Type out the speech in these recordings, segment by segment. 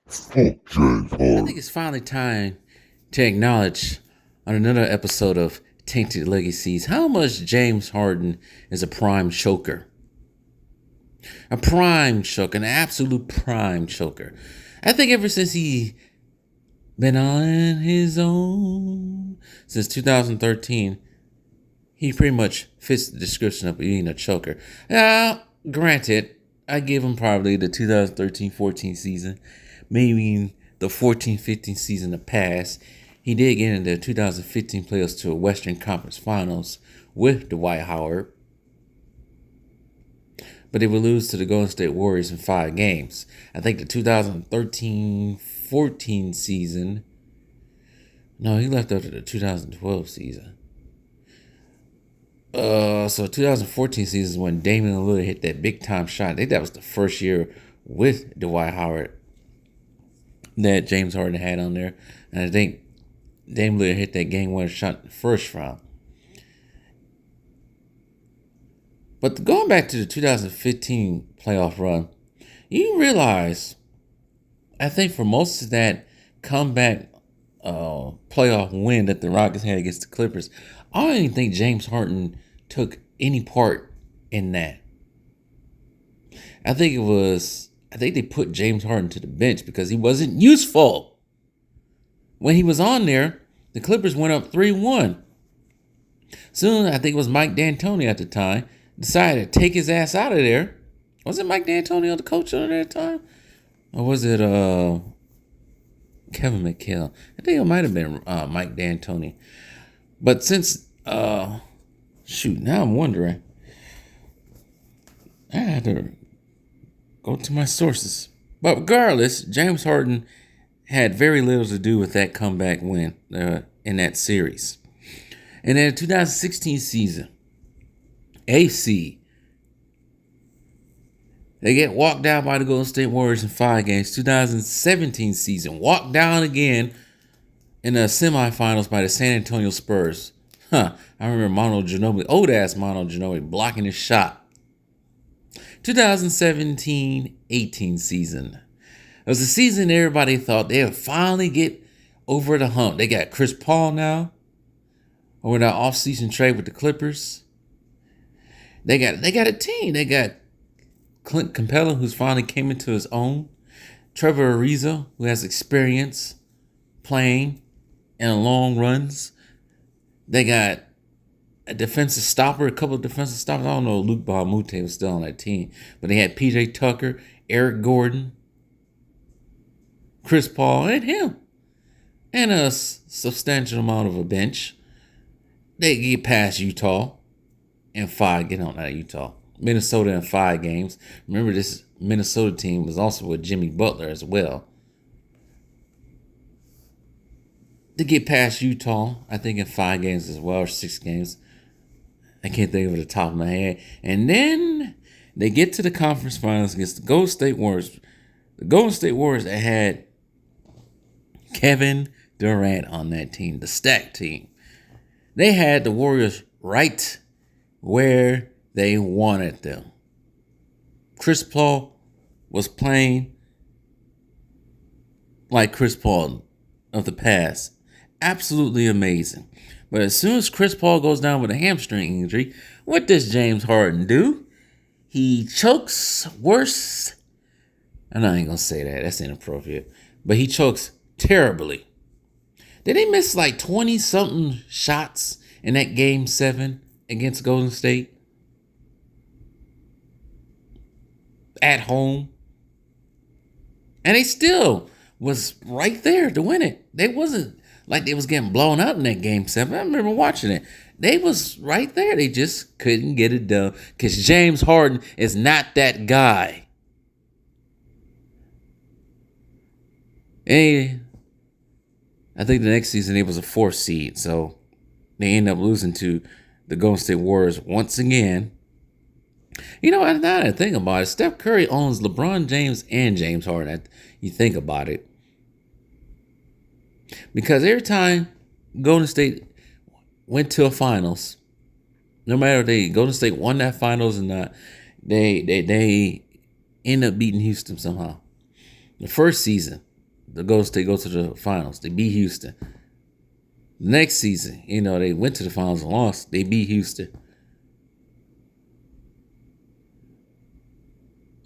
Fuck James I think Harden. it's finally time to acknowledge on another episode of Tainted Legacies how much James Harden is a prime choker. A prime choker, an absolute prime choker. I think ever since he been on his own since 2013, he pretty much fits the description of being a choker. Now, granted, I give him probably the 2013-14 season, maybe the 14-15 season to pass. He did get into the 2015 playoffs to a Western Conference Finals with Dwight Howard, but they would lose to the Golden State Warriors in 5 games. I think the 2013-14 season, no, he left after the 2012 season. So 2014 season is when Damian Lillard hit that big time shot. I think that was the first year with Dwight Howard that James Harden had on there, and I think Damian Lillard hit that game winner shot in the first round. But going back to the 2015 playoff run, you realize, I think for most of that comeback playoff win that the Rockets had against the Clippers, I don't even think James Harden took any part in that. I think they put James Harden to the bench because he wasn't useful. When he was on there, the Clippers went up 3-1. Soon, I think it was Mike D'Antoni at the time, decided to take his ass out of there. Was it Mike D'Antoni the coach at that time? Or was it Kevin McHale? I think it might have been Mike D'Antoni. But since, now I'm wondering. I had to go to my sources. But regardless, James Harden had very little to do with that comeback win in that series. And then the 2016 season, AC, they get walked down by the Golden State Warriors in 5 games. 2017 season, walked down again in the semifinals by the San Antonio Spurs. I remember old ass Mono Ginobili blocking his shot. 2017-18 season. It was a season everybody thought they would finally get over the hump. They got Chris Paul now over that offseason trade with the Clippers. They got a team. They got Clint Capella, who's finally came into his own. Trevor Ariza, who has experience playing in long runs. They got a defensive stopper, a couple of defensive stoppers. I don't know if Luke Bahamute was still on that team. But they had PJ Tucker, Eric Gordon, Chris Paul, and him. And a substantial amount of a bench. They get past Utah in 5. Get on out of Utah. Minnesota in 5 games. Remember, this Minnesota team was also with Jimmy Butler as well. They get past Utah, I think, in 5 games as well, or 6 games. I can't think of it at the top of my head. And then they get to the conference finals against the Golden State Warriors. The Golden State Warriors that had Kevin Durant on that team, the stacked team. They had the Warriors right where they wanted them. Chris Paul was playing like Chris Paul of the past. Absolutely amazing. But as soon as Chris Paul goes down with a hamstring injury, what does James Harden do? He chokes worse. I'm not even going to say that. That's inappropriate. But he chokes terribly. Did they miss like 20-something shots in that Game 7 against Golden State? At home. And they still was right there to win it. They wasn't like they was getting blown out in that Game 7. I remember watching it. They was right there. They just couldn't get it done because James Harden is not that guy. And I think the next season it was a 4th seed, so they ended up losing to the Golden State Warriors once again. You know, now that I think about it, Steph Curry owns LeBron James and James Harden. You think about it. Because every time Golden State went to a finals, no matter if Golden State won that finals or not, they end up beating Houston somehow. The first season, The Golden State go to the finals. They beat Houston. The next season, they went to the finals and lost. They beat Houston.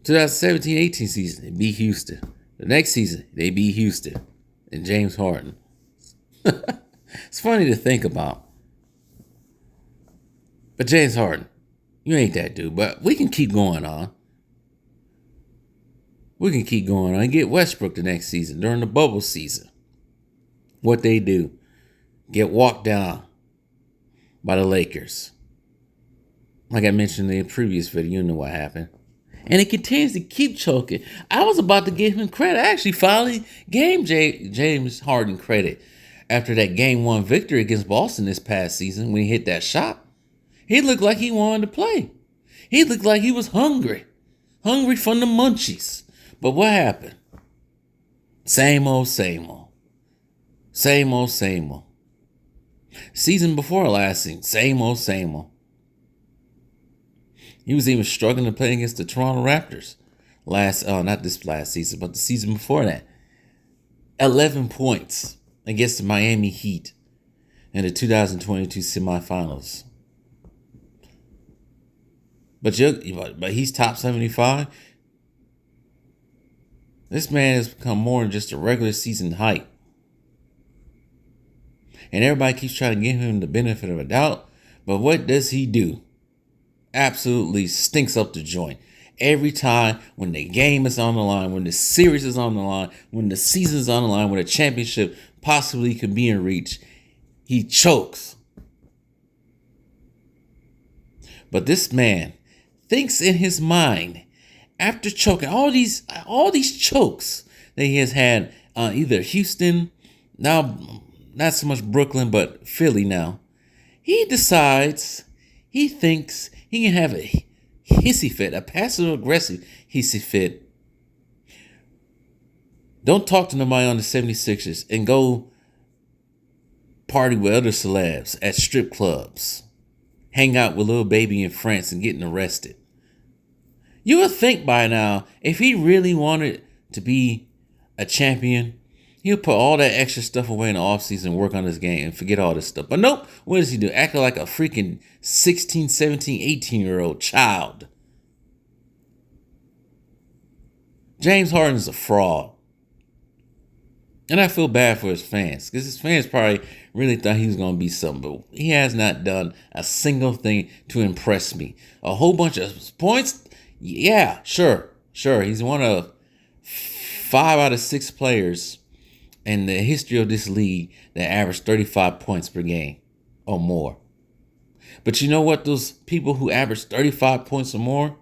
2017-18 season, they beat Houston. The next season, they beat Houston and James Harden. It's funny to think about. But James Harden, you ain't that dude. But we can keep going on. We can keep going on and get Westbrook the next season during the bubble season. What they do, get walked down by the Lakers. Like I mentioned in the previous video, you know what happened. And it continues to keep choking. I was about to give him credit. I actually finally gave James Harden credit after that Game 1 victory against Boston this past season when he hit that shot. He looked like he wanted to play. He looked like he was hungry. Hungry from the munchies. But what happened? Same old, same old. Same old, same old. Season before last season, same old, same old. He was even struggling to play against the Toronto Raptors. Not this last season, but the season before that. 11 points against the Miami Heat in the 2022 semifinals. But he's top 75. This man has become more than just a regular season hype. And everybody keeps trying to give him the benefit of a doubt. But what does he do? Absolutely stinks up the joint. Every time when the game is on the line, when the series is on the line, when the season is on the line, when a championship possibly could be in reach, he chokes. But this man thinks in his mind, after choking all these chokes that he has had, either Houston, now not so much Brooklyn, but Philly now, he decides, he thinks he can have a hissy fit, a passive-aggressive hissy fit. Don't talk to nobody on the 76ers and go party with other celebs at strip clubs. Hang out with Lil Baby in France and getting arrested. You would think by now, if he really wanted to be a champion, he'll put all that extra stuff away in the offseason, work on his game, and forget all this stuff. But nope, what does he do? Acting like a freaking 16, 17, 18-year-old child. James Harden is a fraud. And I feel bad for his fans, because his fans probably really thought he was going to be something, but he has not done a single thing to impress me. A whole bunch of points. Yeah, sure. He's one of 5 out of 6 players in the history of this league that averaged 35 points per game or more. But you know what those people who averaged 35 points or more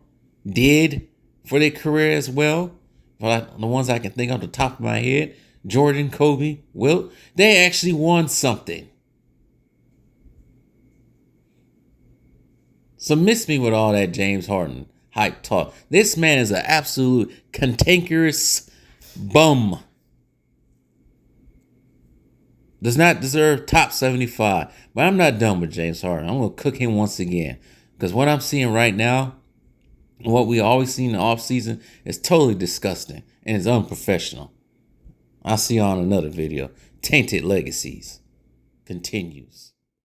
did for their career as well? For the ones I can think off the top of my head, Jordan, Kobe, Wilt, they actually won something. So miss me with all that James Harden hype talk. This man is an absolute cantankerous bum. Does not deserve top 75. But I'm not done with James Harden. I'm going to cook him once again. Because what I'm seeing right now, what we always see in the offseason, is totally disgusting and is unprofessional. I'll see you on another video. Tainted Legacies continues.